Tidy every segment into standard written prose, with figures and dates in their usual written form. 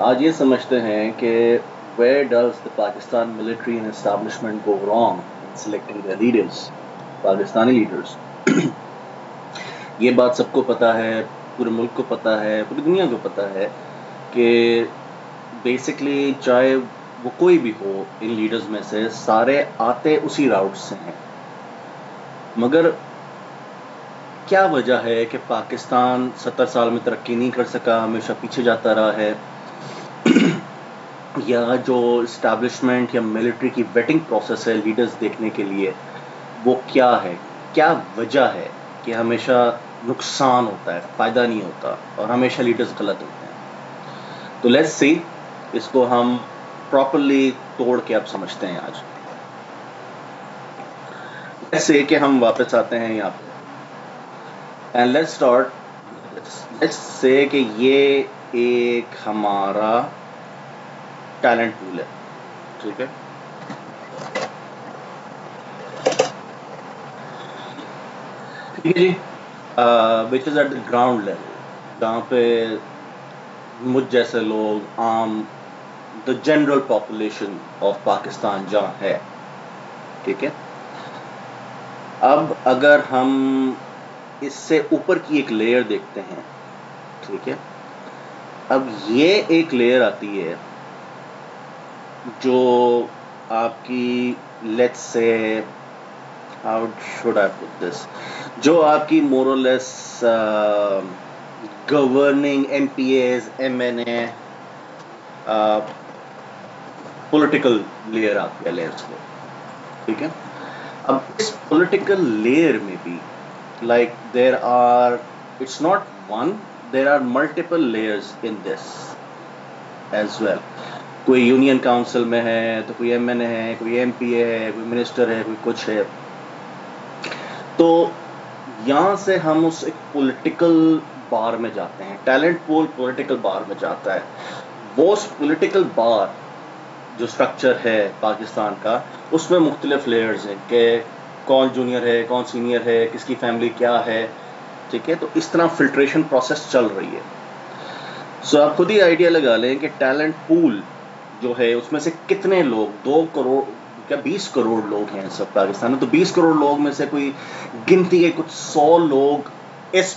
آج یہ سمجھتے ہیں کہ where does the Pakistan military and establishment go wrong in selecting their leaders, Pakistani leaders. یہ بات سب کو پتا ہے، پورے ملک کو پتا ہے، پوری دنیا کو پتا ہے کہ بیسکلی چاہے وہ کوئی بھی ہو ان لیڈرز میں سے، سارے آتے اسی راؤٹ سے ہیں. مگر کیا وجہ ہے کہ پاکستان 70 سال میں ترقی نہیں کر سکا، ہمیشہ پیچھے جاتا رہا ہے؟ یا جو اسٹیبلشمنٹ یا ملٹری کی ویٹنگ پروسیس ہے لیڈرز دیکھنے کے لیے، وہ کیا ہے؟ کیا وجہ ہے کہ ہمیشہ نقصان ہوتا ہے، فائدہ نہیں ہوتا، اور ہمیشہ لیڈرز غلط ہوتے ہیں؟ تو لیٹس سی، اس کو ہم پراپرلی توڑ کے اب سمجھتے ہیں آج. ایسے کہ ہم واپس آتے ہیں یہاں پہ and let's start. Let's say کہ یہ ایک ہمارا ٹیلنٹ پول ہے، ٹھیک ہے؟ ٹھیک ہے جی. وچ از ایٹ دا گراؤنڈ لیول، جہاں پہ مجھ جیسے لوگ، عام the general population of Pakistan جہاں ہے، ٹھیک ہے؟ اب اگر ہم اس سے اوپر کی ایک لیئر دیکھتے ہیں، ٹھیک ہے؟ اب یہ ایک لیئر آتی ہے جو آپ کی let's say how should I put this، جو آپ کی more or less governing MPAs, MNA, political layer آپ کہہ لیں اس کو، ٹھیک ہے؟ اب اس پولیٹیکل لیئر میں بھی like there are، it's not one، there are multiple layers in this as well. کوئی یونین کاؤنسل میں ہے تو کوئی ایم این اے ہے، کوئی ایم پی اے ہے، کوئی منسٹر ہے، کوئی کچھ ہے. تو یہاں سے ہم اس ایک پولیٹیکل بار میں جاتے ہیں. ٹیلنٹ پول پولیٹیکل بار میں جاتا ہے. وہ پولیٹیکل بار جو سٹرکچر ہے پاکستان کا، اس میں مختلف لیئرز ہیں کہ کون جونیئر ہے، کون سینئر ہے، کس کی فیملی کیا ہے، ٹھیک ہے؟ تو اس طرح فلٹریشن پروسیس چل رہی ہے. سو آپ خود ہی آئیڈیا لگا لیں کہ ٹیلنٹ پول جو ہے اس میں سے کتنے لوگ، 2 کروڑ کیا 20 کروڑ لوگ ہیں سب پاکستان میں، تو 20 کروڑ لوگ میں سے کوئی گنتی کے کچھ 100 لوگ اس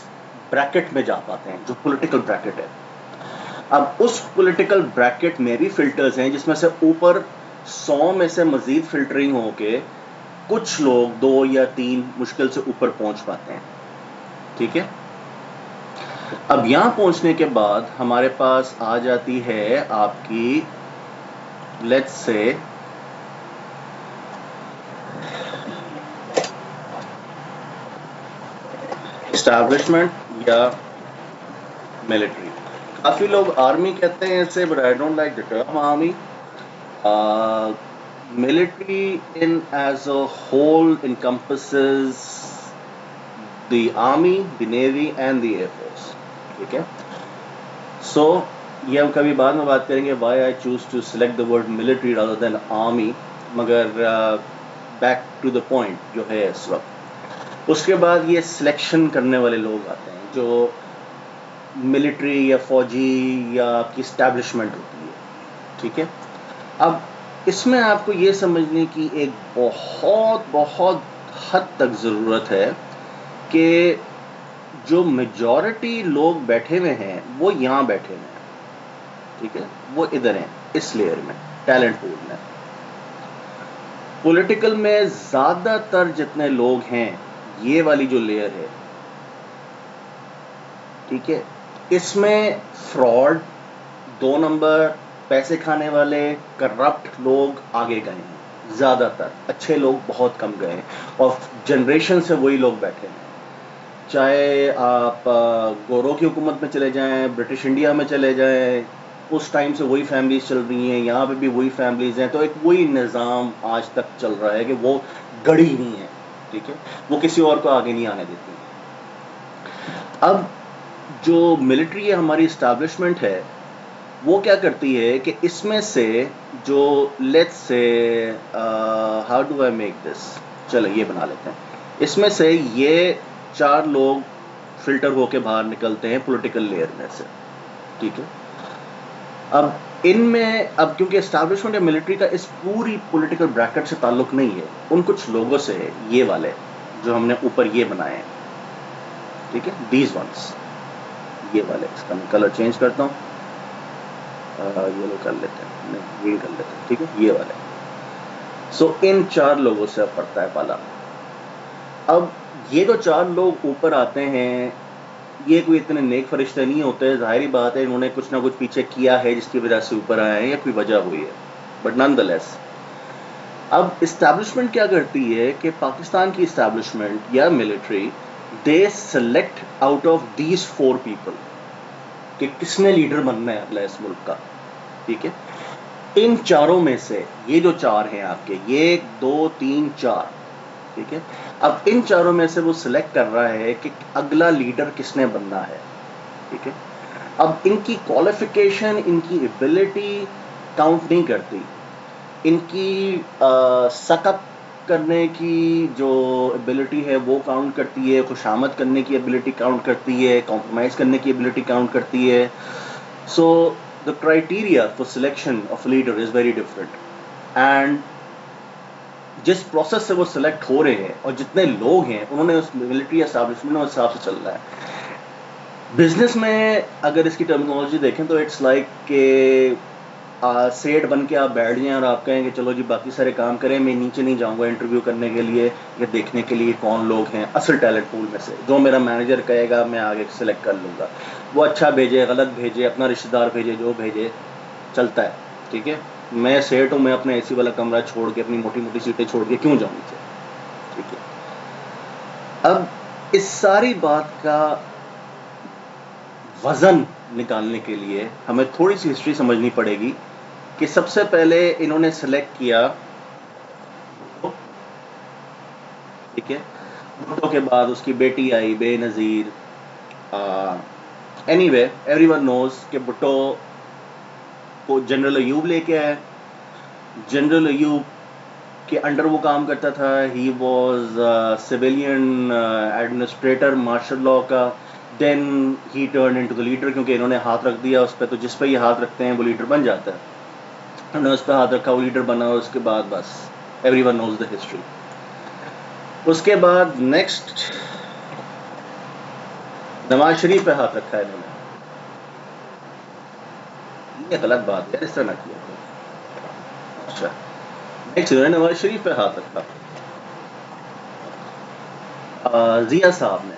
بریکٹ میں جا پاتے ہیں جو پولیٹیکل بریکٹ ہے. اب اس پولیٹیکل بریکٹ میں بھی فلٹرز ہیں جس میں سے اوپر 100 میں سے مزید فلٹرنگ ہو کے کچھ لوگ 2 یا 3 مشکل سے اوپر پہنچ پاتے ہیں، ٹھیک ہے؟ اب یہاں پہنچنے کے بعد ہمارے پاس آ جاتی ہے آپ کی لیٹس سے اسٹیبلشمنٹ یا ملٹری. کافی لوگ آرمی کہتے ہیں اسے، but I don't like the term army. Military in as a whole encompasses the army, the navy and the air force، ٹھیک ہے؟ سو یہ ہم کبھی بعد میں بات کریں گے why I choose to select the word military rather than army. مگر بیک ٹو دا پوائنٹ جو ہے اس وقت، اس کے بعد یہ سلیکشن کرنے والے لوگ آتے ہیں جو ملٹری یا فوجی یا آپ کی اسٹیبلشمنٹ ہوتی ہے، ٹھیک ہے؟ اب اس میں آپ کو یہ سمجھنے کی ایک بہت بہت حد تک ضرورت ہے کہ جو میجورٹی لوگ بیٹھے ہوئے ہیں وہ یہاں بیٹھے ہوئے ہیں، ٹھیک ہے؟ وہ ادھر ہیں اس لیئر میں، ٹیلنٹ پول میں. پولیٹیکل میں زیادہ تر جتنے لوگ ہیں، یہ والی جو لیئر ہے، ٹھیک ہے، اس میں فراڈ 2 نمبر، پیسے کھانے والے کرپٹ لوگ آگے گئے ہیں. زیادہ تر اچھے لوگ بہت کم گئے ہیں، اور جنریشن سے وہی لوگ بیٹھے ہیں. چاہے آپ گوروں کی حکومت میں چلے جائیں، برٹش انڈیا میں چلے جائیں، اس ٹائم سے وہی فیملیز چل رہی ہیں، یہاں پہ بھی وہی فیملیز ہیں. تو ایک وہی نظام آج تک چل رہا ہے کہ وہ گڑی نہیں ہے، ٹھیک ہے؟ وہ کسی اور کو آگے نہیں آنے دیتی. اب جو ملٹری ہماری اسٹیبلشمنٹ ہے، وہ کیا کرتی ہے کہ اس میں سے جو let's say how do I make this, چلو یہ بنا لیتے ہیں. اس میں سے یہ 4 لوگ فلٹر ہو کے باہر نکلتے ہیں پولیٹیکل لیئر میں سے، ٹھیک ہے؟ اب ان میں اب کیونکہ اسٹیبلشمنٹ یا ملٹری کا اس پوری پولیٹیکل بریکٹ سے تعلق نہیں ہے، ان کچھ لوگوں سے ہے، یہ والے جو ہم نے اوپر یہ بنائے ہیں، ٹھیک ہے، دیز ونس، یہ والے. اس کا میں کلر چینج کرتا ہوں، یلو کر لیتے ہیں، نہیں گرین کر لیتے ہیں، ٹھیک ہے، یہ والے. سو ان 4 لوگوں سے اب پڑتا ہے پالا. اب یہ جو 4 لوگ اوپر آتے ہیں، یہ کوئی اتنے نیک فرشتے نہیں ہوتے، ظاہری بات ہے انہوں نے کچھ نہ کچھ پیچھے کیا ہے جس کی وجہ سے اوپر آئے ہیں، یا کوئی وجہ ہوئی ہے، بٹ نان دا لیس. اب اسٹیبلشمنٹ کیا کرتی ہے کہ پاکستان کی اسٹیبلشمنٹ یا military, they select out of these 4 people کہ کس نے لیڈر بننا ہے اگلا اس ملک کا، ٹھیک ہے. ان 4 میں سے یہ جو 4 ہیں آپ کے، یہ 1 2 3 4، ٹھیک ہے. اب ان 4 میں سے وہ سلیکٹ کر رہا ہے کہ اگلا لیڈر کس نے بننا ہے، ٹھیک ہے. اب ان کی کوالیفیکیشن، ان کی ایبلٹی کاؤنٹ نہیں کرتی، ان کی سک اپ کرنے کی جو ایبلٹی ہے وہ کاؤنٹ کرتی ہے، خوشامد کرنے کی ایبلٹی کاؤنٹ کرتی ہے، کمپرومائز کرنے کی ایبلٹی کاؤنٹ کرتی ہے. So the criteria for selection of leader is very different. And جس پروسیس سے وہ سلیکٹ ہو رہے ہیں اور جتنے لوگ ہیں انہوں نے اس ملٹری اسٹیبلشمنٹ میں اس حساب سے چل رہا ہے. بزنس میں اگر اس کی ٹرمینالوجی دیکھیں تو اٹس لائک کہ سیٹ بن کے آپ بیٹھ جائیں اور آپ کہیں کہ چلو جی باقی سارے کام کریں، میں نیچے نہیں جاؤں گا انٹرویو کرنے کے لیے یا دیکھنے کے لیے کون لوگ ہیں اصل ٹیلنٹ پول میں سے، جو میرا مینیجر کہے گا میں آگے سلیکٹ کر لوں گا. وہ اچھا بھیجے، غلط بھیجے، اپنا رشتہ دار بھیجے، جو بھیجے چلتا ہے، ٹھیک ہے. میں سیٹ ہوں، میں اپنا اے سی والا کمرہ چھوڑ کے، اپنی موٹی موٹی سیٹیں چھوڑ کے کیوں جاؤں نیچے، ٹھیک ہے. اب اس ساری بات کا وزن نکالنے کے لیے ہمیں تھوڑی سی ہسٹری سمجھنی پڑے گی کہ سب سے پہلے انہوں نے سلیکٹ کیا، ٹھیک ہے. بھٹو کے بعد اس کی بیٹی آئی Benazir. Anyway everyone knows کہ بھٹو کو جنرل ایوب لے کے آئے. جنرل ایوب کے انڈر وہ کام کرتا تھا، he was civilian administrator martial law کا. Then he turn into the leader, کیونکہ انہوں نے ہاتھ رکھ دیا اس پہ، تو جس پہ یہ ہاتھ رکھتے ہیں وہ لیڈر بن جاتا ہے. انہوں نے اس پہ ہاتھ رکھا، وہ لیڈر بنا، اور اس کے بعد بس everyone knows the history. اس کے بعد نیکسٹ نواز شریف پہ ہاتھ رکھا ہے انہوں نے. یہ غلط بات ہے، اس طرح نہ کیا کرو. اچھا، نیکسٹ انہوں نے نواز شریف پہ ہاتھ رکھا، ضیاء صاحب نے.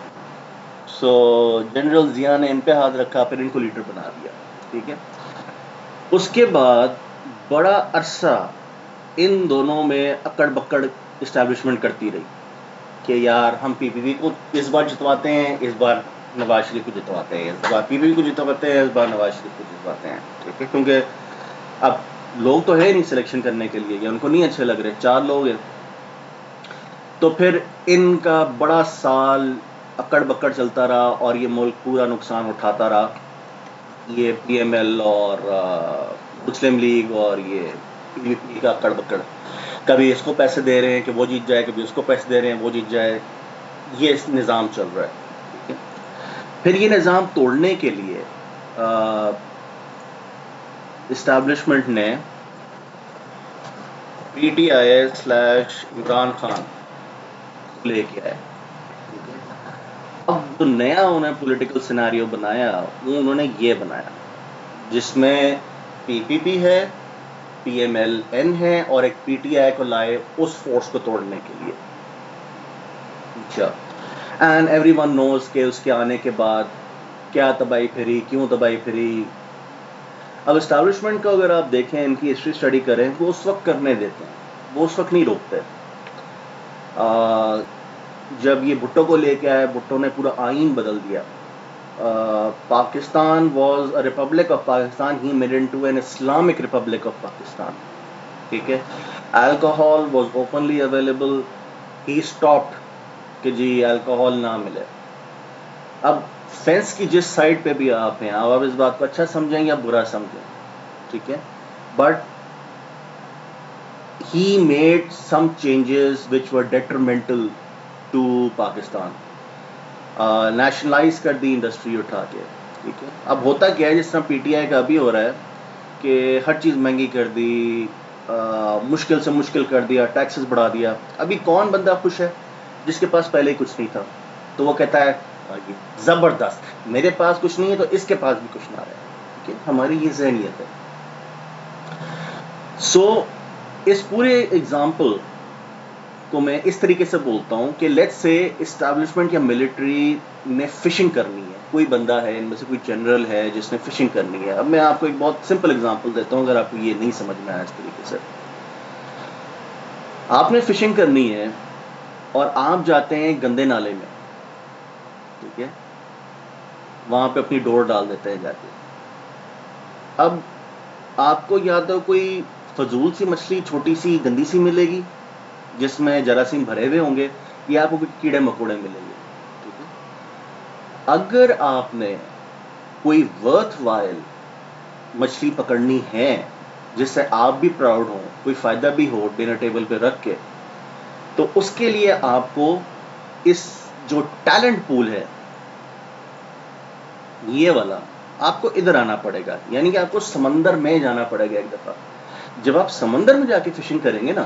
سو جنرل ضیاء نے ان پہ ہاتھ رکھا، پھر ان کو لیڈر بنا دیا، ٹھیک ہے. اس کے بعد بڑا عرصہ ان دونوں میں اکڑ بکڑ اسٹیبلشمنٹ کرتی رہی کہ یار ہم پی پی پی کو اس بار جتواتے ہیں، اس بار نواز شریف کو جتواتے ہیں، اس بار پی پی پی کو جتواتے ہیں، اس بار نواز شریف کو جتواتے ہیں، ٹھیک ہے. کیونکہ اب لوگ تو ہے نہیں سلیکشن کرنے کے لیے، یا ان کو نہیں اچھے لگ رہے، 4 لوگ ہیں. تو پھر ان کا بڑا سال اکڑ بکڑ چلتا رہا اور یہ ملک پورا نقصان اٹھاتا رہا. یہ پی ایم ایل اور مسلم لیگ اور یہ پی وی پی کا اکڑ بکڑ، کبھی اس کو پیسے دے رہے ہیں کہ وہ جیت جائے، کبھی اس کو پیسے دے رہے ہیں وہ جیت جائے. یہ اس نظام چل رہا ہے، ٹھیک ہے. پھر یہ نظام توڑنے کے لیے اسٹیبلشمنٹ نے P T I / Imran Khan لے کے آئے. اب جو نیا انہوں نے پولیٹیکل سیناریو بنایا، وہ انہوں نے یہ بنایا جس میں پی پی پی ہے، پی ایم ایل این ہے، اور ایک پی ٹی آئی کو لائے اس فورس کو توڑنے کے لیے. اچھا، اینڈ ایوری ون نوز کہ اس کے آنے کے بعد کیا تباہی پھری، کیوں تباہی پھری. اب اسٹیبلشمنٹ کو اگر آپ دیکھیں، ان کی ہسٹری اسٹڈی کریں، وہ اس وقت کرنے دیتے ہیں، وہ اس وقت نہیں روکتے. جب یہ بھٹو کو لے کے آئے، بھٹو نے پورا آئین بدل دیا. Pakistan was a republic of Pakistan, he made into an Islamic republic of Pakistan, ٹھیک ہے. Alcohol was openly available, he stopped کہ جی الکوہول نہ ملے. اب فینس کی جس سائڈ پہ بھی آپ ہیں، آپ اس بات کو اچھا سمجھیں یا برا سمجھیں، ٹھیک ہے، but he made some changes which were detrimental to Pakistan. Nationalize کر دی انڈسٹری اٹھا کے، ٹھیک ہے. اب ہوتا کیا ہے، جس طرح پی ٹی آئی کا ابھی ہو رہا ہے، کہ ہر چیز مہنگی کر دی، مشکل سے مشکل کر دیا، ٹیکسز بڑھا دیا. ابھی کون بندہ خوش ہے جس کے پاس پہلے ہی کچھ نہیں تھا؟ تو وہ کہتا ہے یہ زبردست، میرے پاس کچھ نہیں ہے تو اس کے پاس بھی کچھ نہ رہے. ٹھیک ہے، ہماری یہ ذہنیت ہے. سو اس پورے ایگزامپل کو میں اس طریقے سے بولتا ہوں کہ لیٹس سے اسٹیبلشمنٹ یا ملٹری نے فشنگ کرنی ہے. کوئی بندہ ہے، ان میں سے کوئی جنرل ہے جس نے فشنگ کرنی ہے. اب میں آپ کو ایک بہت سمپل اگزامپل دیتا ہوں اگر آپ کو یہ نہیں سمجھ میں آیا اس طریقے سے. آپ نے فشنگ کرنی ہے اور آپ جاتے ہیں گندے نالے میں. ٹھیک ہے، وہاں پہ اپنی ڈور ڈال دیتے ہیں جا کے. اب آپ کو یا تو کوئی فضول سی مچھلی چھوٹی سی گندی سی ملے گی جس میں جراثیم بھرے ہوئے ہوں گے، یا آپ کو کوئی کیڑے مکوڑے ملیں گے. ٹھیک ہے، اگر آپ نے کوئی ورتھ وائل مچھلی پکڑنی ہے جس سے آپ بھی پراؤڈ ہوں، کوئی فائدہ بھی ہو ڈنر ٹیبل پہ رکھ کے، تو اس کے لیے آپ کو اس جو ٹیلنٹ پول ہے یہ والا، آپ کو ادھر آنا پڑے گا. یعنی کہ آپ کو سمندر میں جانا پڑے گا ایک دفعہ. جب آپ سمندر میں جا کے فشنگ کریں گے نا،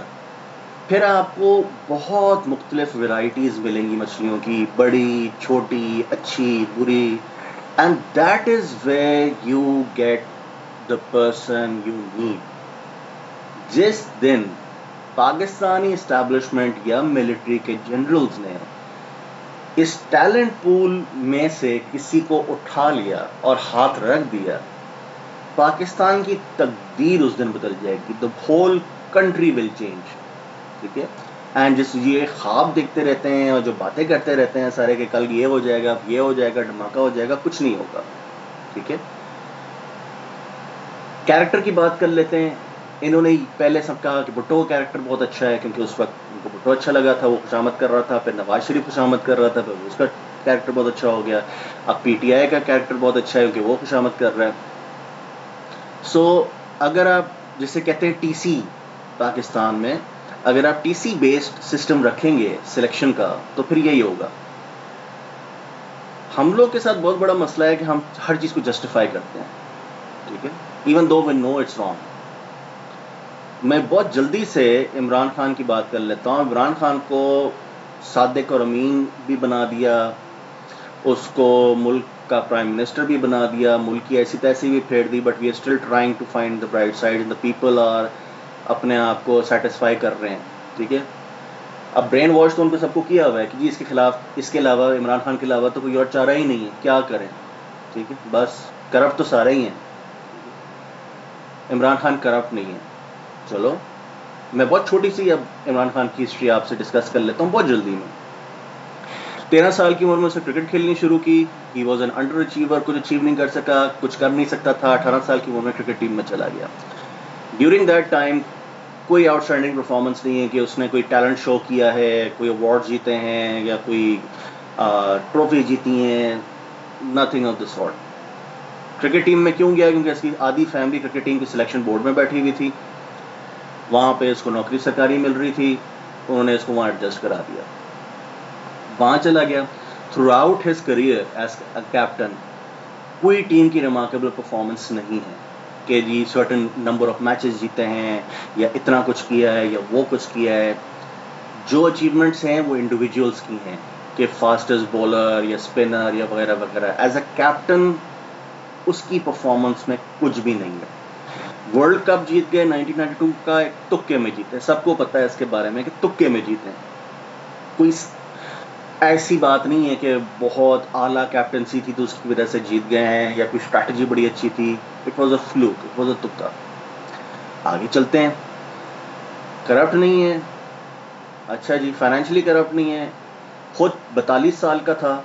پھر آپ کو بہت مختلف ویرائٹیز ملیں گی مچھلیوں کی، بڑی، چھوٹی، اچھی، بری. And that is where you get the person you need. جس دن پاکستانی اسٹیبلشمنٹ یا ملٹری کے جنرلز نے اس ٹیلنٹ پول میں سے کسی کو اٹھا لیا اور ہاتھ رکھ دیا، پاکستان کی تقدیر اس دن بدل جائے گی. the whole country will change. ٹھیک ہے، اینڈ جس یہ خواب دیکھتے رہتے ہیں اور جو باتیں کرتے رہتے ہیں سارے کہ کل یہ ہو جائے گا، یہ ہو جائے گا، دھماکہ ہو جائے گا، کچھ نہیں ہوگا. ٹھیک ہے، کیریکٹر کی بات کر لیتے ہیں. انہوں نے پہلے سب کہا کہ بھٹو کا کیریکٹر بہت اچھا ہے کیونکہ اس وقت ان کو بھٹو اچھا لگا تھا، وہ خوشامد کر رہا تھا. پھر نواز شریف خوشامد کر رہا تھا، پھر اس کا کیریکٹر بہت اچھا ہو گیا. اب پی ٹی آئی کا کیریکٹر بہت اچھا ہے کیونکہ وہ خوشامد کر رہا ہے. سو اگر آپ جسے کہتے ہیں ٹی سی، پاکستان میں اگر آپ ٹی سی بیسڈ سسٹم رکھیں گے سلیکشن کا تو پھر یہی ہوگا. ہم لوگ کے ساتھ بہت بڑا مسئلہ ہے کہ ہم ہر چیز کو جسٹیفائی کرتے ہیں. ٹھیک ہے، even though we know it's wrong. میں بہت جلدی سے عمران خان کی بات کر لیتا ہوں. عمران خان کو صادق اور امین بھی بنا دیا، اس کو ملک کا پرائم منسٹر بھی بنا دیا، ملک کی ایسی تیسی بھی پھیر دی. But we are still trying to find the bright side. The people are اپنے آپ کو سیٹسفائی کر رہے ہیں. ٹھیک ہے، اب برین واش تو ان کو سب کو کیا ہوا ہے کہ جی اس کے خلاف، اس کے علاوہ عمران خان کے علاوہ تو کوئی اور چارہ ہی نہیں ہے، کیا کریں. ٹھیک ہے، بس کرپٹ تو سارے ہی ہیں، عمران خان کرپٹ نہیں ہے. چلو میں بہت چھوٹی سی اب عمران خان کی ہسٹری آپ سے ڈسکس کر لیتا ہوں بہت جلدی میں. 13 سال کی عمر میں اسے کرکٹ کھیلنی شروع کی. He was an under achiever, کچھ اچیو نہیں کر سکا، کچھ کر نہیں سکتا تھا. 18 سال کی عمر میں کرکٹ ٹیم میں چلا گیا. ڈیورنگ دیٹ ٹائم کوئی آؤٹ اسٹینڈنگ پرفارمنس نہیں ہے کہ اس نے کوئی ٹیلنٹ شو کیا ہے، کوئی ایوارڈ جیتے ہیں یا کوئی ٹرافی جیتی ہیں. Nothing of the sort. Cricket team میں کیوں گیا؟ کیونکہ اس کی آدھی فیملی کرکٹ ٹیم کی سلیکشن بورڈ میں بیٹھی ہوئی تھی. وہاں پہ اس کو نوکری سرکاری مل رہی تھی، انہوں نے اس کو وہاں ایڈجسٹ کرا دیا، وہاں چلا گیا. Through out his career as a captain کوئی ٹیم کی ریمارکیبل پرفارمنس نہیں ہے کہ جی سرٹن نمبر آف میچز جیتے ہیں یا اتنا کچھ کیا ہے یا وہ کچھ کیا ہے. جو اچیومنٹس ہیں وہ انڈیویجولس کی ہیں کہ فاسٹسٹ بولر یا اسپنر یا وغیرہ وغیرہ. ایز اے کیپٹن اس کی پرفارمنس میں کچھ بھی نہیں ہے. ورلڈ کپ جیت گئے 1992 کا، ایک تکے میں جیتے. سب کو پتا ہے اس کے بارے میں کہ تکے میں جیتے. کوئی ایسی بات نہیں ہے کہ بہت اعلیٰ کیپٹنسی تھی تو اس کی وجہ سے جیت گئے ہیں یا کوئی اسٹریٹجی بڑی اچھی تھی. It was a fluke, it was a تکا. آگے چلتے ہیں. کرپٹ نہیں ہے، اچھا جی فائنینشلی کرپٹ نہیں ہے. خود 42 سال کا تھا.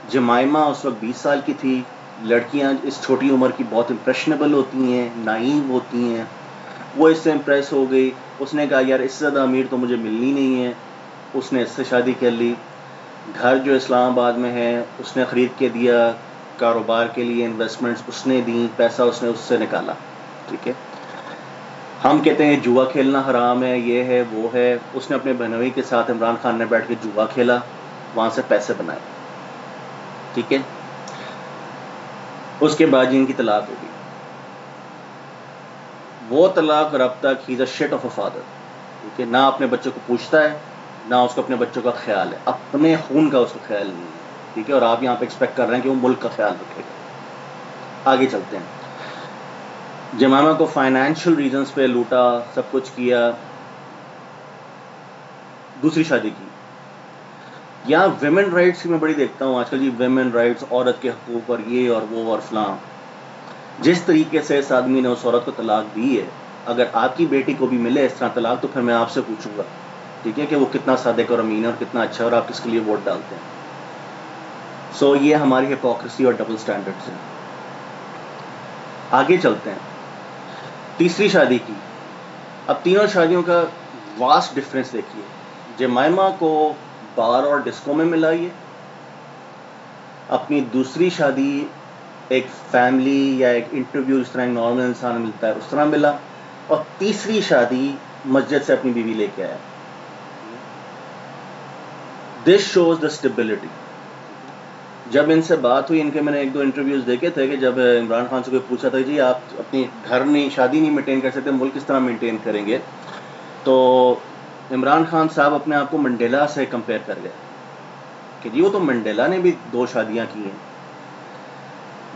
جمائمہ اس وقت 20 سال کی تھی. لڑکیاں اس چھوٹی عمر کی بہت امپریشنیبل ہوتی ہیں، نائیو ہوتی ہیں. وہ اس سے امپریس ہو گئی. اس نے کہا یار اس سے زیادہ امیر تو مجھے ملنی نہیں ہے. اس نے اس سے شادی کر لی. گھر جو اسلام آباد میں ہے اس نے خرید کے دیا، کاروبار کے لیے انویسٹمنٹس اس نے دیں، پیسہ اس نے اس سے نکالا. ٹھیک ہے، ہم کہتے ہیں جوا کھیلنا حرام ہے، یہ ہے وہ ہے. اس نے اپنے بہنوئی کے ساتھ عمران خان نے بیٹھ کے جوا کھیلا، وہاں سے پیسے بنائے. ٹھیک ہے، اس کے بعد جی ان کی طلاق ہو گئی. وہ طلاق اور اب تک he is a shit of a father. ٹھیک ہے, نہ اپنے بچوں کو پوچھتا ہے, نہ اس کو اپنے بچوں کا خیال ہے, اپنے خون کا اس کو خیال نہیں ہے. ٹھیک ہے, اور آپ یہاں پہ ایکسپیکٹ کر رہے ہیں کہ وہ ملک کا خیال رکھے گا. آگے چلتے ہیں. جمائمہ کو فائنینشیل ریزنز پہ لوٹا, سب کچھ کیا, دوسری شادی کی. یہاں ویمن رائٹس کی میں بڑی دیکھتا ہوں آج کل, جی ویمن رائٹس, عورت کے حقوق اور یہ اور وہ اور فلاں. جس طریقے سے اس آدمی نے اس عورت کو طلاق دی ہے, اگر آپ کی بیٹی کو بھی ملے اس طرح طلاق تو پھر میں آپ سے پوچھوں گا, ٹھیک ہے, کہ وہ کتنا صادق اور امین ہے اور کتنا اچھا ہے اور آپ کس کے لیے ووٹ ڈالتے ہیں. سو یہ ہماری ہپوکریسی اور ڈبل سٹینڈرڈز ہیں. آگے چلتے ہیں. تیسری شادی کی. اب تینوں شادیوں کا واسٹ ڈفرینس دیکھیے. جمائمہ کو بار اور ڈسکو میں ملا یہ, اپنی دوسری شادی ایک فیملی یا ایک انٹرویو جس طرح ایک نارمل انسان ملتا ہے اس طرح ملا, اور تیسری شادی مسجد سے اپنی بیوی لے کے آیا. This shows the stability. جب ان سے بات ہوئی, ان کے میں نے ایک دو انٹرویوز دیکھے تھے کہ جب عمران خان سے کوئی پوچھا تھا جی آپ اپنی گھر نہیں, شادی نہیں مینٹین کر سکتے, ملک کس طرح مینٹین کریں گے, تو عمران خان صاحب اپنے آپ کو منڈیلا سے کمپیئر کر گئے کہ جی وہ تو منڈیلا نے بھی 2 شادیاں کی ہیں.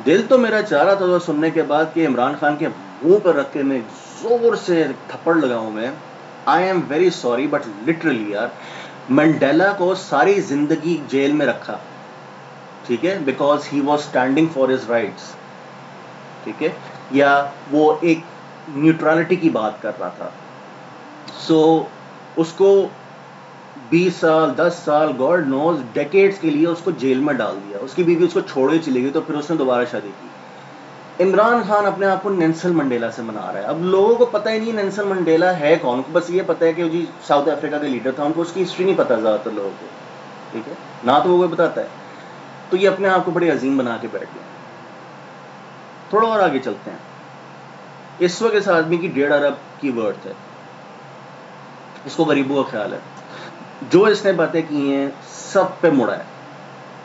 دل تو میرا چاہ رہا تھا سننے کے بعد کہ عمران خان کے منہ پر رکھ کے میں زور سے تھپڑ لگاؤں میں. I am very sorry but literally یار, منڈیلا کو ساری زندگی جیل میں رکھا, ٹھیک ہے, because he was standing for his rights. ٹھیک ہے, یا وہ ایک نیوٹرالٹی کی بات کر رہا تھا. سو اس کو 20 سال 10 سال گاڈ نوز ڈیکیڈز کے لیے اس کو جیل میں ڈال دیا. اس کی بیوی اس کو چھوڑے چلی گئی, تو پھر اس نے دوبارہ شادی کی. عمران خان اپنے آپ کو نیلسن منڈیلا سے منا رہا ہے. اب لوگوں کو پتہ ہی نہیں نیلسن منڈیلا ہے کون, کو بس یہ پتہ ہے کہ جی ساؤتھ افریقہ کا لیڈر تھا, ان کو اس کی ہسٹری نہیں پتہ زیادہ تر لوگوں کو. ٹھیک ہے, نہ تو وہ کوئی بتاتا ہے, تو یہ اپنے آپ کو بڑی عظیم بنا کے بیٹھ گئے. تھوڑا اور آگے چلتے ہیں. اس وقت اس آدمی کی 1.5 ارب کی ورتھ ہے, اس کو غریبوں کا خیال ہے. جو اس نے باتیں کی ہیں سب پہ مڑا ہے,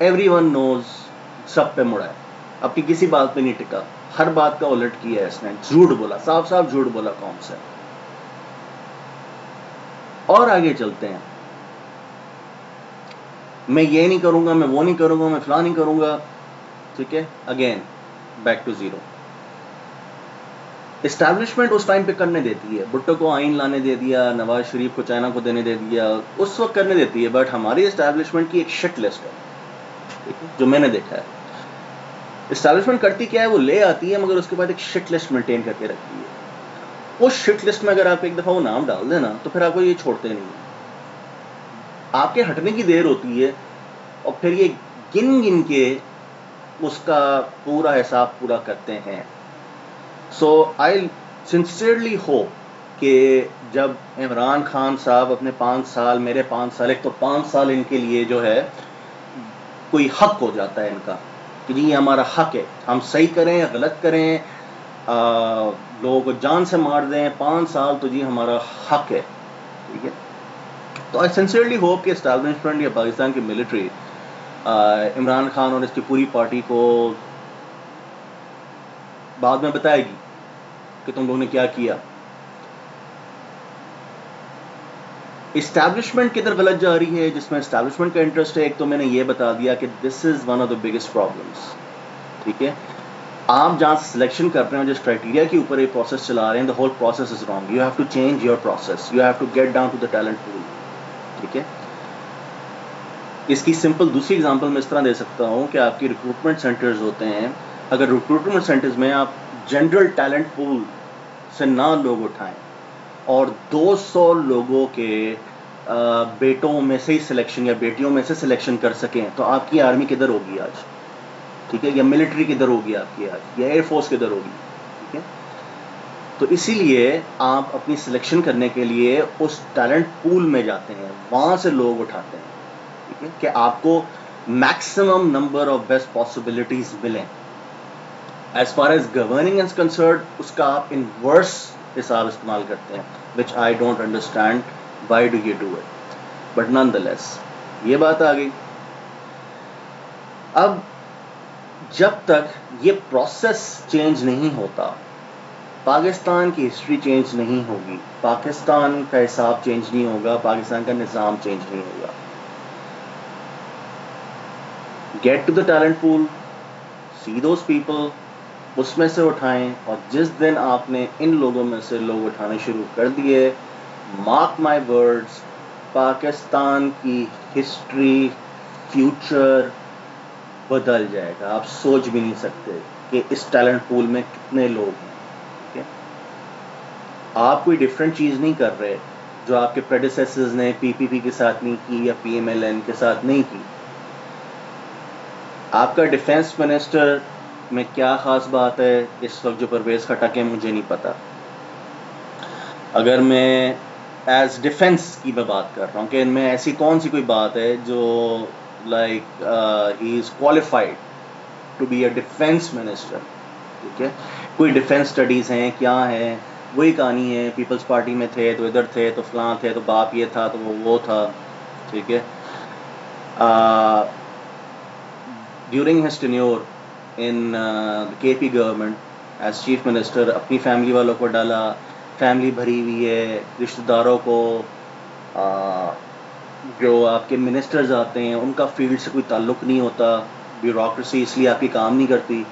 ایوری ون نوز, سب پہ مڑا ہے, اپنی کسی بات پہ نہیں ٹکا, ہر بات کا الٹ کیا ہے اس نے, جھوٹ بولا, صاف صاف جھوٹ بولا قوم سے. اور آگے چلتے ہیں. میں یہ نہیں کروں گا, میں وہ نہیں کروں گا, میں فلاں نہیں کروں گا. ٹھیک ہے, again back to zero. Establishment اس ٹائم پہ کرنے دیتی ہے, بھٹو کو آئین لانے دے دیا, نواز شریف کو چائنا کو دینے دے دیا, اس وقت کرنے دیتی ہے. بٹ ہماری اسٹیبلشمنٹ کی ایک شٹ لسٹ ہے, ٹھیک ہے, جو میں نے دیکھا ہے. اسٹیبلشمنٹ کرتی کیا ہے, وہ لے آتی ہے مگر اس کے بعد ایک شٹ لسٹ مینٹین کر کے رکھتی ہے. اس شٹ لسٹ میں اگر آپ ایک دفعہ وہ نام ڈال دیں نا, تو پھر آپ کو یہ چھوڑتے نہیں ہیں. آپ کے ہٹنے کی دیر ہوتی ہے, اور پھر یہ گن گن کے اس کا پورا حساب پورا کرتے ہیں. سو آئی سنسیئرلی ہوپ کہ جب عمران خان صاحب اپنے 5 سال, میرے 5 سال, ایک تو 5 سال ان کے لیے جو ہے کوئی حق ہو جاتا ہے ان کا کہ جی یہ ہمارا حق ہے, ہم صحیح کریں یا غلط کریں, لوگوں کو جان سے مار دیں, 5 سال تو جی ہمارا حق ہے. ٹھیک ہے, تو آئی سنسیئرلی ہوپ کہ اسٹیبلشمنٹ یا پاکستان کی ملٹری عمران خان اور اس کی پوری پارٹی کو بعد میں بتائے گی کہ تم لوگوں نے کیا کیا. اسٹیبلشمنٹ کدھر غلط جا رہی ہے, جس میں اسٹیبلشمنٹ کا انٹرسٹ ہے, ایک تو میں نے یہ بتا دیا کہ this is one of the biggest problems. ٹھیک ہے, آپ جہاں سلیکشن کر رہے ہیں, جس کرائٹیریا کے اوپر یہ پروسیس چلا رہے ہیں, the whole process is wrong. You have to change your process, you have to get down to the talent pool. ٹھیک ہے, اس کی سمپل دوسری اگزامپل میں اس طرح دے سکتا ہوں کہ آپ کی ریکروٹمنٹ سینٹرز ہوتے ہیں, اگر ریکروٹمنٹ سینٹرز میں آپ جنرل ٹیلنٹ پول سے نہ لوگ اٹھائیں اور 200 لوگوں کے بیٹوں میں سے ہی سلیکشن یا بیٹیوں میں سے سلیکشن کر سکیں, تو آپ کی آرمی کدھر ہوگی آج؟ ٹھیک ہے, یا ملٹری کدھر ہوگی آپ کی آج, یا ایئر فورس کدھر ہوگی؟ ٹھیک ہے, تو اسی لیے آپ اپنی سلیکشن کرنے کے لیے اس ٹیلنٹ پول میں جاتے ہیں, وہاں سے لوگ اٹھاتے ہیں. ٹھیک ہے, کہ آپ کو maximum number of best possibilities ملیں. As far as governing is concerned, اس کا آپ انورس حساب استعمال کرتے ہیں, which I don't understand why do you do it, but nonetheless یہ بات آ گئی. اب جب تک یہ پروسیس چینج نہیں ہوتا, پاکستان کی ہسٹری چینج نہیں ہوگی، پاکستان کا حساب چینج نہیں ہوگا، پاکستان کا نظام چینج نہیں ہوگا. Get to the talent pool, see those people, اس میں سے اٹھائیں. اور جس دن آپ نے ان لوگوں میں سے لوگ اٹھانے شروع کر دیے، مارک مائی ورڈز، پاکستان کی ہسٹری، فیوچر بدل جائے گا. آپ سوچ بھی نہیں سکتے کہ اس ٹیلنٹ پول میں کتنے لوگ ہیں. ٹھیک ہے، آپ کوئی ڈفرینٹ چیز نہیں کر رہے جو آپ کے پریڈیسیسرز نے پی پی پی کے ساتھ نہیں کی یا پی ایم ایل این کے ساتھ نہیں کی. آپ کا ڈیفینس منسٹر میں کیا خاص بات ہے اس وقت جو پرویز خٹک ہے، مجھے نہیں پتا. اگر میں ایز ڈیفینس کی میں بات کر رہا ہوں کہ ان میں ایسی کون سی کوئی بات ہے جو like he is qualified to be a defence minister. ٹھیک ہے، کوئی ڈیفینس اسٹڈیز ہیں کیا ہیں، وہی کہانی ہے، پیپلز پارٹی میں تھے تو ادھر تھے تو فلاں تھے تو باپ یہ تھا تو وہ تھا. ٹھیک ہے، ڈیورنگ ہز ٹینیور ان کے P government as chief minister اپنی فیملی والوں کو ڈالا، فیملی بھری ہوئی ہے، رشتہ داروں کو، جو آپ کے منسٹرز آتے ہیں ان کا فیلڈ سے کوئی تعلق نہیں ہوتا. بیوروکریسی اس لیے آپ کی کام نہیں کرتی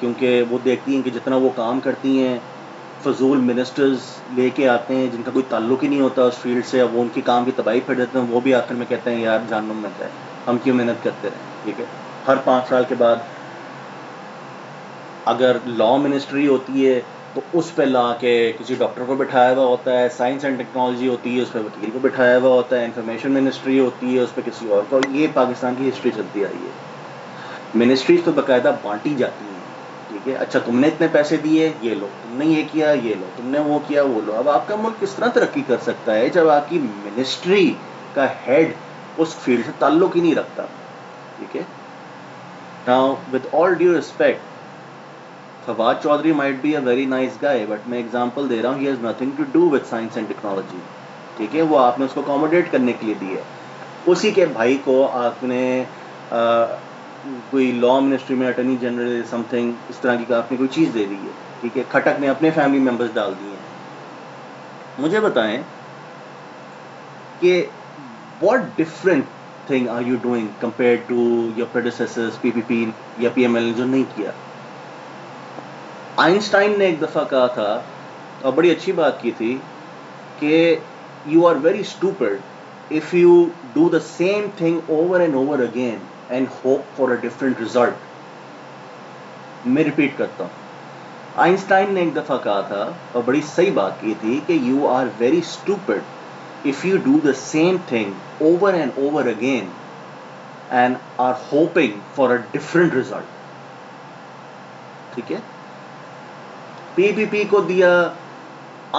کیونکہ وہ دیکھتی ہیں کہ جتنا وہ کام کرتی ہیں فضول منسٹرز لے کے آتے ہیں جن کا کوئی تعلق ہی نہیں ہوتا اس فیلڈ سے، اب وہ ان کی کام کی تباہی پھیر دیتے ہیں. وہ بھی آخر میں کہتے ہیں یار جہنم میں جائے، ہم کیوں محنت کرتے رہیں. ٹھیک ہے، ہر 5 سال کے بعد اگر لا منسٹری ہوتی ہے تو اس پہ لا کے کسی ڈاکٹر کو بٹھایا ہوا ہوتا ہے، سائنس اینڈ ٹیکنالوجی ہوتی ہے اس پہ وکیل کو بٹھایا ہوا ہوتا ہے، انفارمیشن منسٹری ہوتی ہے اس پہ کسی اور کو. یہ پاکستان کی ہسٹری چلتی آئی ہے. منسٹریز تو باقاعدہ بانٹی جاتی ہیں. ٹھیک ہے، اچھا تم نے اتنے پیسے دیے یہ لو، تم نے یہ کیا یہ لو، تم نے وہ کیا وہ لو. اب آپ کا ملک کس طرح ترقی کر سکتا ہے جب آپ کی منسٹری کا ہیڈ اس فیلڈ سے تعلق ہی نہیں رکھتا. ٹھیک ہے، now with all due respect, Fawad Chaudhry might be a very nice guy but میں ایگزامپل دے رہا ہوں، he has nothing to do with science and technology. ٹھیک ہے، وہ آپ نے اس کو اکوموڈیٹ کرنے کے لیے دی ہے. اسی کے بھائی کو آپ نے کوئی لا منسٹری میں اٹارنی جنرل سم تھنگ اس طرح کی آپ نے کوئی چیز دے دی ہے. ٹھیک ہے، کھٹک نے اپنے فیملی ممبرز ڈال دیے ہیں. مجھے بتائیں کہ what different thing are you doing compare to your predecessors P P P یا پی ایم ایل جو نہیں کیا. آئنسٹائن نے ایک دفعہ کہا تھا اور بڑی اچھی بات کی تھی کہ you are very stupid if you do the same thing over and over again and hope for a different result. میں ریپیٹ کرتا ہوں، آئنسٹائن نے ایک دفعہ کہا تھا اور بڑی صحیح بات کی تھی کہ you are very stupid if you do the same thing over and over again and are hoping for a different result. ٹھیک ہے، پی پی پی کو دیا،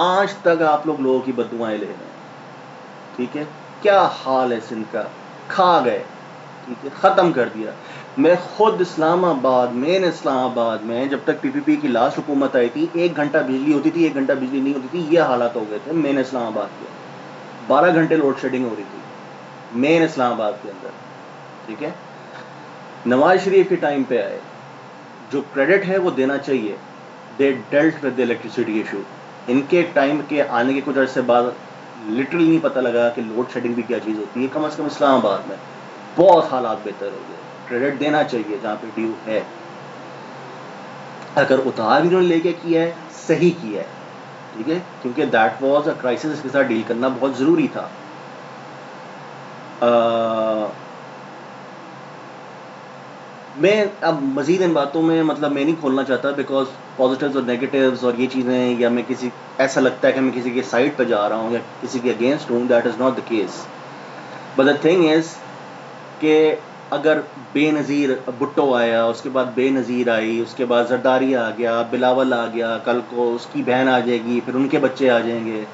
آج تک آپ لوگوں کی بددعائیں لے رہے ہیں. ٹھیک ہے، کیا حال ہے سندھ کا، کھا گئے. ٹھیک ہے، ختم کر دیا. میں خود اسلام آباد مین اسلام آباد میں جب تک پی پی پی کی لاسٹ حکومت آئی تھی 1 گھنٹہ بجلی ہوتی تھی 1 گھنٹہ بجلی نہیں ہوتی تھی. یہ حالات ہو گئے تھے مین اسلام آباد کے. 12 گھنٹے لوڈ شیڈنگ ہو رہی تھی مین اسلام آباد کے اندر. ٹھیک ہے، نواز شریف کے ٹائم پہ آئے، جو کریڈٹ ہے وہ دینا چاہیے، دے ڈیلٹ ود الیکٹریسٹی ایشو. ان کے ٹائم کے آنے کے کچھ عرصے بعد لٹرلی نہیں پتہ لگا کہ لوڈ شیڈنگ بھی کیا چیز ہوتی ہے. کم از کم اسلام آباد میں بہت حالات بہتر ہو گئے. کریڈٹ دینا چاہیے جہاں پہ ڈیو ہے. اگر ادھار بھی انہوں نے لے کے کیا ہے صحیح کیا ہے. ٹھیک ہے، کیونکہ دیٹ واز اے کرائسس کے ساتھ ڈیل کرنا بہت ضروری تھا. میں اب مزید ان باتوں میں مطلب میں نہیں کھولنا چاہتا بیکاز پازیٹیوز اور نیگیٹیوز اور یہ چیزیں، یا میں کسی ایسا لگتا ہے کہ میں کسی کے سائڈ پہ جا رہا ہوں یا کسی کے اگینسٹ ہوں. That is not the case. But the thing is کہ اگر بے نظیر بھٹو آیا، اس کے بعد بے نظیر آئی، اس کے بعد زرداری آ گیا، بلاول آ گیا، کل کو اس کی بہن آ جائے گی، پھر ان کے بچے آ جائیں گے.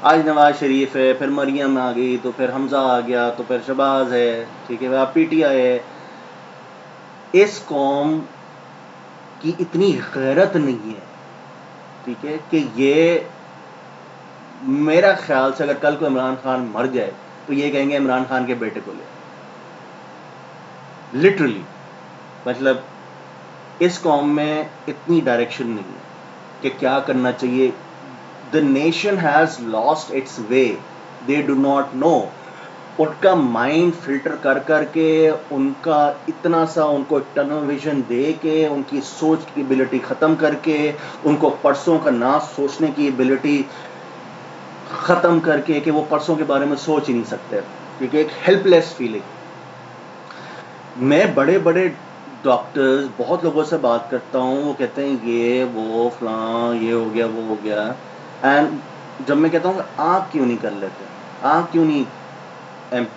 آج نواز شریف ہے، پھر مریم آ گئی، تو پھر حمزہ آ گیا، تو پھر شہباز ہے. ٹھیک ہے، پی ٹی آئی ہے. اس قوم کی اتنی غیرت نہیں ہے. ٹھیک ہے، کہ یہ میرا خیال سے اگر کل کو عمران خان مر جائے تو یہ کہیں گے عمران خان کے بیٹے کو لے. لٹرلی مطلب اس قوم میں اتنی ڈائریکشن نہیں ہے. کہ کیا کرنا چاہیے. The nation has lost its way. They do not know. ان کا مائنڈ فلٹر کر کر کے, ان کا اتنا سا ان کو ٹنل ویژن دے کے, ان کی سوچ کی ایبلٹی ختم کر کے, ان کو پرسوں کا نہ سوچنے کی ایبلٹی ختم کر کے کہ وہ پرسوں کے بارے میں سوچ ہی نہیں سکتے, کیونکہ ایک ہیلپ لیس فیلنگ. میں بڑے بڑے ڈاکٹرز بہت لوگوں سے بات کرتا ہوں, وہ کہتے ہیں یہ وہ فلاں یہ ہو گیا وہ ہو گیا, اینڈ جب میں کہتا ہوں کہ آپ کیوں نہیں کر لیتے, آپ کیوں نہیں,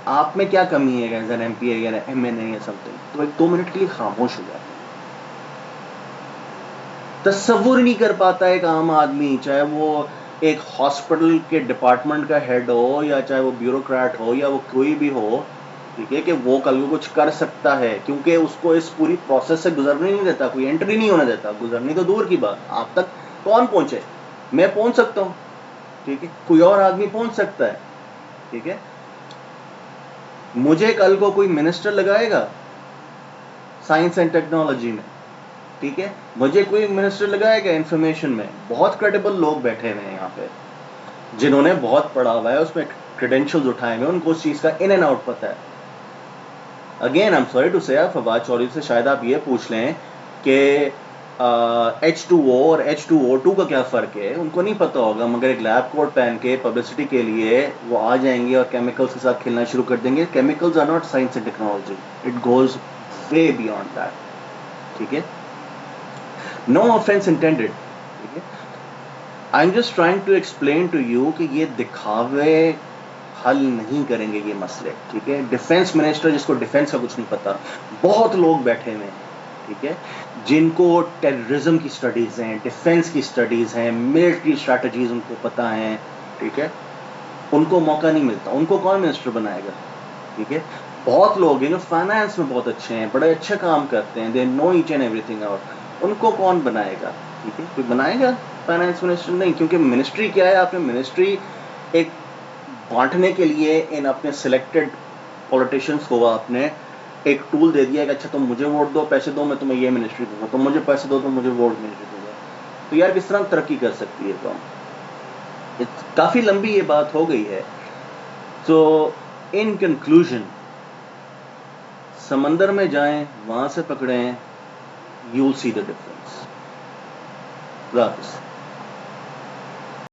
آپ میں کیا کمی ہے ایز این ایم پی یا ایم این اے یا سم تھنگ, تو ایک 2 منٹ کے لیے خاموش ہو جاتے ہیں. تصور نہیں کر پاتا ایک عام آدمی, چاہے وہ ایک ہاسپٹل کے ڈپارٹمنٹ کا ہیڈ ہو یا چاہے وہ بیوروکریٹ ہو یا وہ کوئی بھی ہو, ٹھیک ہے, کہ وہ کل کو کچھ کر سکتا ہے, کیونکہ اس کو اس پوری پروسیس سے گزرنے نہیں دیتا, کوئی انٹری نہیں ہونے دیتا. گزرنی تو دور کی بات, آپ تک کون پہنچے, میں پہنچ سکتا ہوں, ٹھیک ہے, کوئی اور آدمی پہنچ سکتا ہے, ٹھیک ہے. مجھے کل کو کوئی منسٹر لگائے گا سائنس اینڈ ٹیکنالوجی میں, ٹھیک ہے, مجھے کوئی منسٹر لگائے گا انفارمیشن میں. بہت کریڈیبل لوگ بیٹھے ہوئے ہیں یہاں پہ جنہوں نے بہت پڑھا ہوا ہے, اس میں کریڈینشیلز اٹھائے ہوئے, ان کو اس چیز کا ان اینڈ آؤٹ پتہ ہے. Again I am sorry to say, Fawad Chaudhry سے شاید آپ یہ پوچھ لیں کہ H2O اور H2O2 کا کیا فرق ہے, ان کو نہیں پتا ہوگا, مگر ایک لیب کوٹ پہن کے پبلسٹی کے لیے وہ آ جائیں گے اور کیمیکلز کے ساتھ کھیلنا شروع کر دیں گے. Chemicals are not science and technology, it goes way beyond that, ٹھیک ہے. نو آفینس انٹینڈیڈ, ٹھیک ہے. I am just trying to explain to you کہ یہ دکھاوے حل نہیں کریں گے یہ مسئلے, ٹھیک ہے. ڈیفینس منسٹر جس کو ڈیفینس کا کچھ نہیں پتا, بہت لوگ بیٹھے ہوئے ہیں, ٹھیک ہے, جن کو ٹیررزم کی سٹڈیز ہیں, ڈیفینس کی سٹڈیز ہیں, ملٹری اسٹریٹجیز ان کو پتہ ہیں, ٹھیک ہے. ان کو موقع نہیں ملتا. ان کو کون منسٹر بنائے گا, ٹھیک ہے. بہت لوگ ہیں جو فائنانس میں بہت اچھے ہیں, بڑے اچھے کام کرتے ہیں, they know each and everything out, ان کو کون بنائے گا, ٹھیک ہے. کوئی بنائے گا فائنانس منسٹر؟ نہیں, کیونکہ منسٹری کیا ہے, آپ نے منسٹری ایک بانٹنے کے لیے ان اپنے سلیکٹڈ پولیٹیشینس کو آپ نے ایک ٹول دے دیا کہ اچھا تم مجھے ووٹ دو, پیسے دو, میں تمہیں یہ منسٹری دوں گا, تم مجھے پیسے دو, تم مجھے ووٹ منسٹری دوں گا. تو یار کس طرح ترقی کر سکتی ہے قوم؟ کافی لمبی یہ بات ہو گئی ہے. تو ان کنکلوژن, سمندر میں جائیں, وہاں سے پکڑیں, you will C the difference. اللہ حافظ.